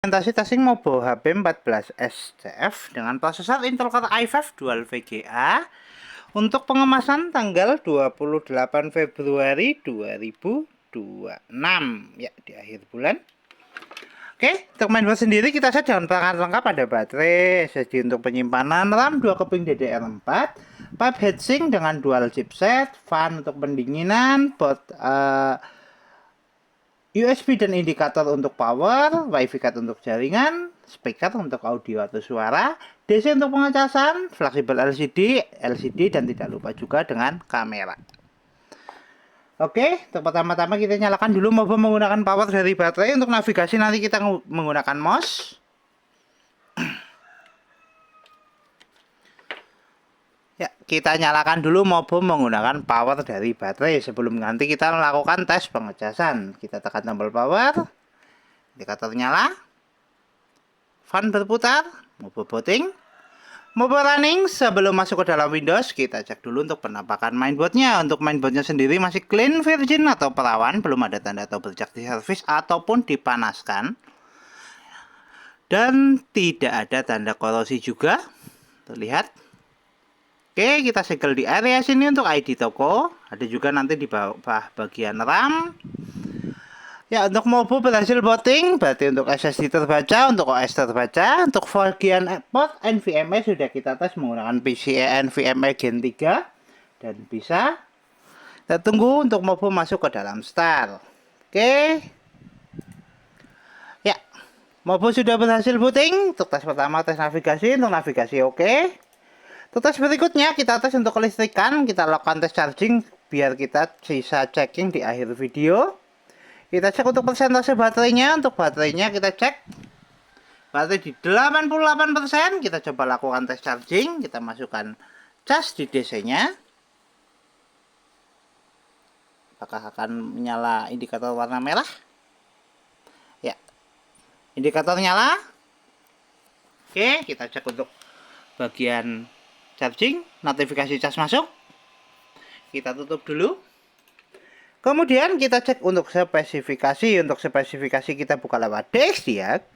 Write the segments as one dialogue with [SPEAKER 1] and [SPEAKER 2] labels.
[SPEAKER 1] Implementasi testing Mobo HP 14SCF dengan prosesor Intel Core i5 Dual VGA untuk pengemasan tanggal 28 Februari 2026 ya, di akhir bulan. Oke, untuk mainboard sendiri kita set dengan perangkat lengkap, ada baterai, SSD untuk penyimpanan, RAM 2 keping DDR4, pipe heatsink dengan dual chipset, fan untuk pendinginan, port USB dan indikator untuk power, WiFi card untuk jaringan, speaker untuk audio atau suara, DC untuk pengecasan, fleksibel LCD, dan tidak lupa juga dengan kamera. Oke, untuk pertama-tama kita nyalakan dulu Mobo menggunakan power dari baterai. Untuk navigasi nanti kita menggunakan mouse. Ya, kita nyalakan dulu Mobo menggunakan power dari baterai sebelum nanti kita melakukan tes pengecasan. Kita tekan tombol power, indikator nyala, fan berputar, Mobo booting, Mobo running. Sebelum masuk ke dalam Windows, kita cek dulu untuk penampakan mainboardnya. Untuk mainboardnya sendiri masih clean virgin atau perawan, belum ada tanda atau bercak di servis ataupun dipanaskan, dan tidak ada tanda korosi juga terlihat. Oke, kita segel di area sini untuk ID toko. Ada juga nanti di bawah bagian RAM. Ya, untuk Mobo berhasil booting, berarti untuk SSD terbaca, untuk OS terbaca. Untuk bagian port NVMe sudah kita tes menggunakan PCIe NVMe Gen 3. Dan bisa. Kita tunggu untuk Mobo masuk ke dalam start. Oke. Ya, Mobo sudah berhasil booting. Untuk tes pertama, tes navigasi. Untuk navigasi oke. Untuk tes berikutnya kita tes untuk kelistrikan, kita lakukan tes charging biar kita bisa checking di akhir video. Kita cek untuk persentase baterainya. Untuk baterainya kita cek baterai di 88%. Kita coba lakukan tes charging, kita masukkan cas di DC nya. Apakah akan menyala indikator warna merah? Ya, indikator nyala. Oke, kita cek untuk bagian charging, notifikasi cas masuk. Kita tutup dulu. Kemudian kita cek untuk spesifikasi. Untuk spesifikasi kita buka lewat DXDiag.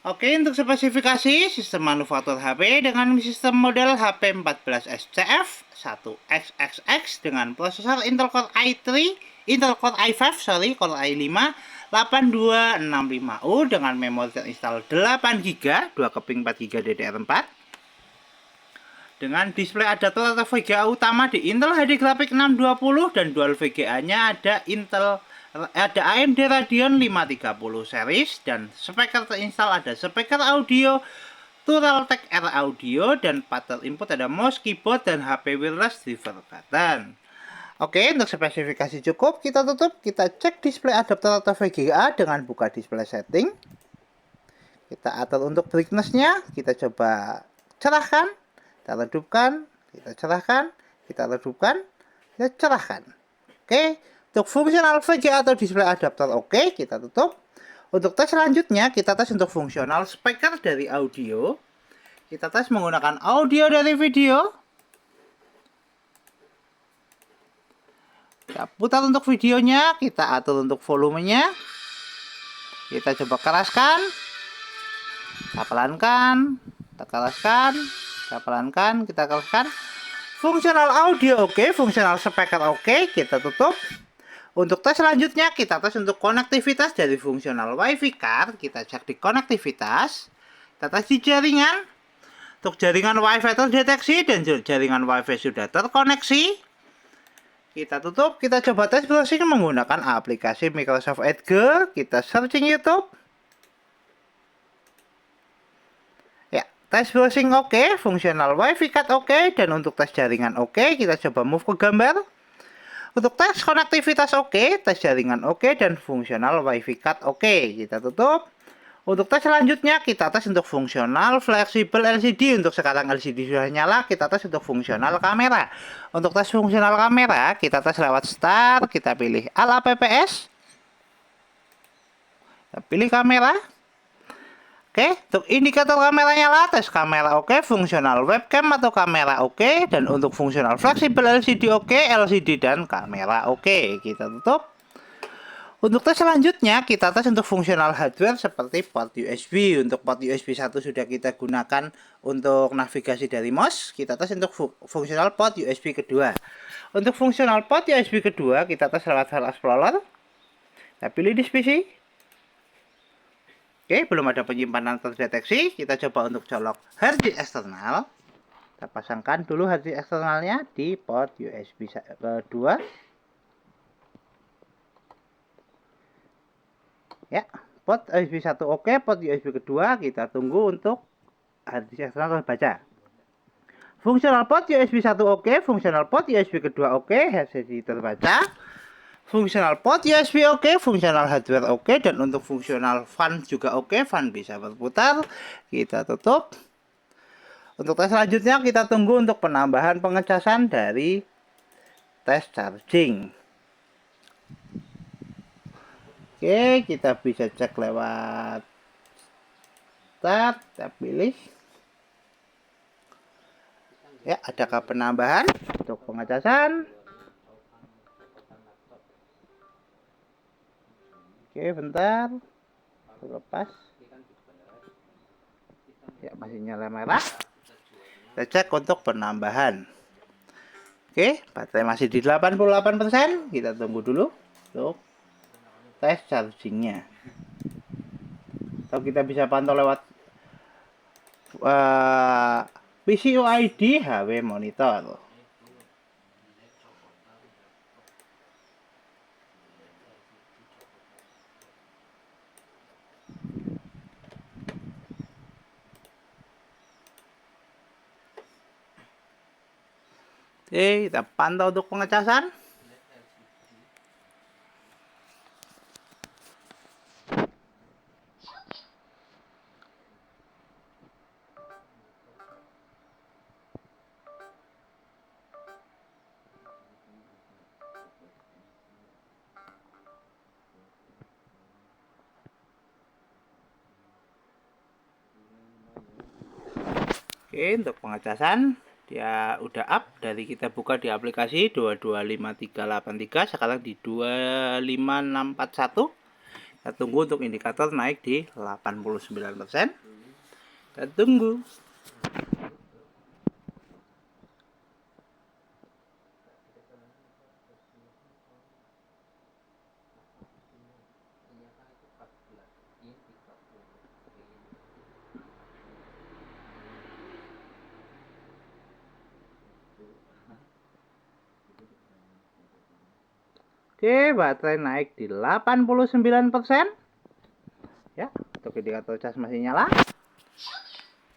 [SPEAKER 1] Oke, untuk spesifikasi sistem manufaktur HP dengan sistem model HP 14SCF 1XXX dengan prosesor Intel Core i5 Core i5 8265U dengan memori terinstall 8GB, 2 keping 4GB DDR4. Dengan display adaptor atau VGA utama di Intel HD Graphics 620 dan dual VGA-nya ada AMD Radeon 530 series, dan speaker terinstall ada speaker audio Turaltech R Audio, dan pattern input ada mouse, keyboard, dan HP wireless driver button. Oke, untuk spesifikasi cukup, kita tutup. Kita cek display adapter atau VGA dengan buka display setting. Kita atur untuk brightness-nya, kita coba cerahkan, kita redupkan, kita cerahkan, kita redupkan, kita cerahkan. Oke, untuk fungsional VGA atau display adapter oke, kita tutup. Untuk tes selanjutnya, kita tes untuk fungsional speaker dari audio. Kita tes menggunakan audio dari video. Kita putar untuk videonya, kita atur untuk volumenya. Kita coba keraskan. Kita pelankan, kita keraskan, kita pelankan, kita keraskan. Fungsional audio oke, fungsional speaker oke, kita tutup. Untuk tes selanjutnya, kita tes untuk konektivitas dari fungsional WiFi card. Kita cek di konektivitas. Kita tes di jaringan. Untuk jaringan WiFi terdeteksi dan jaringan WiFi sudah terkoneksi. Kita tutup, kita coba tes browsing menggunakan aplikasi Microsoft Edge. Kita searching YouTube. Ya, tes browsing oke, fungsional WiFi card oke, dan untuk tes jaringan oke. Kita coba move ke gambar. Untuk tes konektivitas oke, tes jaringan oke, dan fungsional WiFi card oke. Kita tutup. Untuk tes selanjutnya, kita tes untuk fungsional fleksibel LCD. Untuk sekarang LCD sudah nyala, kita tes untuk fungsional kamera. Untuk tes fungsional kamera, kita tes lewat start, kita pilih All APPS. Kita pilih kamera. Oke, untuk indikator kamera nyala, tes kamera oke, fungsional webcam atau kamera oke, dan untuk fungsional fleksibel LCD oke, LCD dan kamera oke. Kita tutup. Untuk tes selanjutnya, kita tes untuk fungsional hardware seperti port USB. Untuk port USB 1 sudah kita gunakan untuk navigasi dari mouse. Kita tes untuk fungsional port USB kedua. Untuk fungsional port USB kedua, kita tes lewat File Explorer. Kita pilih di PC. Oke, belum ada penyimpanan terdeteksi. Kita coba untuk colok hard disk eksternal. Kita pasangkan dulu hard disk eksternalnya di port USB kedua. Ya, port USB 1 oke, port USB kedua kita tunggu untuk hard disk eksternal terbaca. Fungsional port USB 1 oke, fungsional port USB kedua oke, HDD terbaca. Fungsional port USB oke, fungsional hardware oke, dan untuk fungsional fan juga oke, fan bisa berputar. Kita tutup. Untuk tes selanjutnya kita tunggu untuk penambahan pengecasan dari tes charging. Oke, kita bisa cek lewat start, kita pilih. Ya, adakah penambahan untuk pengecasan? Oke, bentar. Lepas. Ya, masih nyala merah. Kita cek untuk penambahan. Oke, baterai masih di 88%. Kita tunggu dulu untuk tes chargingnya. Atau kita bisa pantau lewat PCUID HW monitor. Oke, kita pantau untuk pengecasan. Oke, untuk pengecasan dia udah up dari kita buka di aplikasi 225383, sekarang di 25641. Kita tunggu untuk indikator naik di 89%. Kita tunggu. Oke, baterai naik di 89%. Ya, untuk indikator cas masih nyala.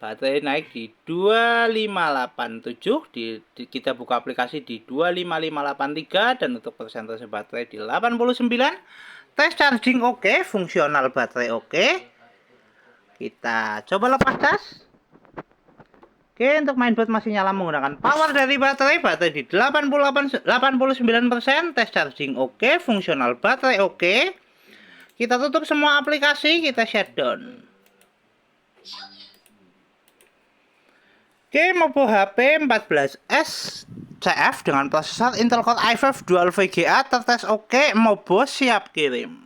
[SPEAKER 1] Baterai naik di 2587, kita buka aplikasi di 25583, dan untuk persentase baterai di 89. Tes charging oke, fungsional baterai oke. Kita coba lepas cas. Oke, untuk mainboard masih nyala menggunakan power dari baterai di 89%, tes charging oke, fungsional baterai oke. Kita tutup semua aplikasi, kita shutdown. Oke, Mobo HP 14S CF dengan prosesor Intel Core i5 Dual VGA tertes oke, Mobo siap kirim.